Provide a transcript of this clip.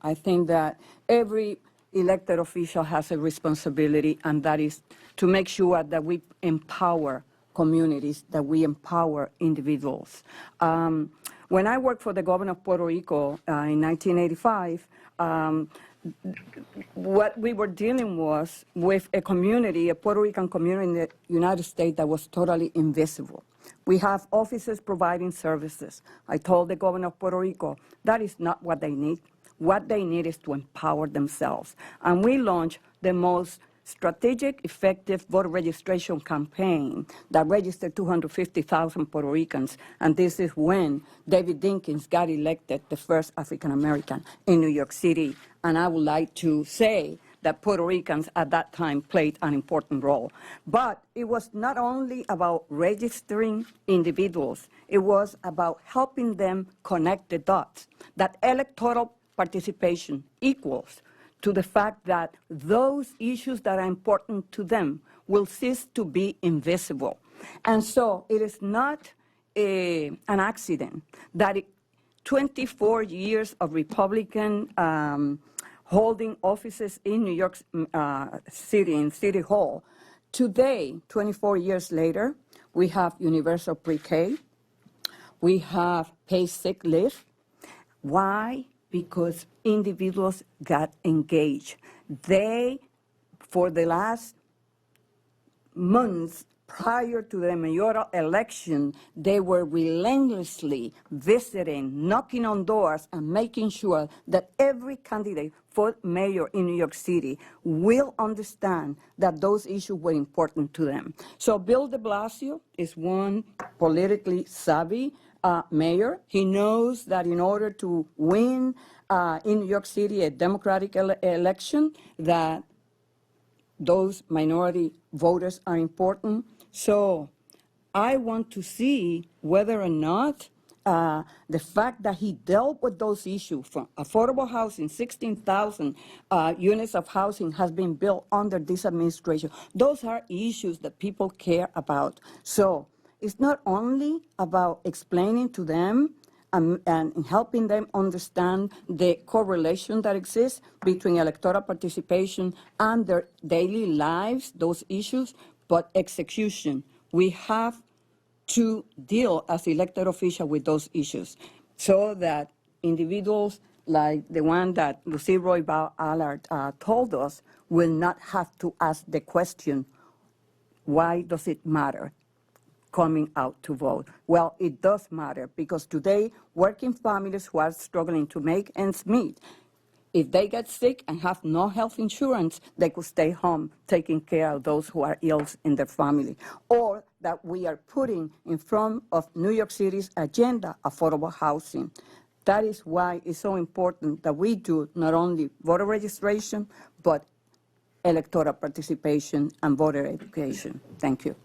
I think that every elected official has a responsibility, and that is to make sure that we empower communities, that we empower individuals. When I worked for the governor of Puerto Rico in 1985, what we were dealing was with a community, a Puerto Rican community in the United States that was totally invisible. We have offices providing services. I told the governor of Puerto Rico, that is not what they need. What they need is to empower themselves. And we launched the most strategic, effective voter registration campaign that registered 250,000 Puerto Ricans. And this is when David Dinkins got elected the first African American in New York City. And I would like to say that Puerto Ricans at that time played an important role. But it was not only about registering individuals, it was about helping them connect the dots, that electoral participation equals to the fact that those issues that are important to them will cease to be invisible. And so it is not an accident that 24 years of Republican holding offices in New York City, in City Hall. Today, 24 years later, we have universal pre-K. We have paid sick leave. Why? Because individuals got engaged. They, for the last months prior to the mayoral election, they were relentlessly visiting, knocking on doors, and making sure that every candidate for mayor in New York City will understand that those issues were important to them. So Bill de Blasio is one politically savvy mayor. He knows that in order to win in New York City a Democratic election, that those minority voters are important. So I want to see whether or not the fact that he dealt with those issues, from affordable housing, 16,000 units of housing has been built under this administration. Those are issues that people care about. So it's not only about explaining to them and helping them understand the correlation that exists between electoral participation and their daily lives, those issues, but execution. We have to deal as elected officials with those issues so that individuals like the one that Lucy Roybal Allard told us will not have to ask the question, why does it matter coming out to vote? Well, it does matter, because today working families who are struggling to make ends meet, if they get sick and have no health insurance, they could stay home taking care of those who are ill in their family. Or that we are putting in front of New York City's agenda affordable housing. That is why it's so important that we do not only voter registration, but electoral participation and voter education. Thank you.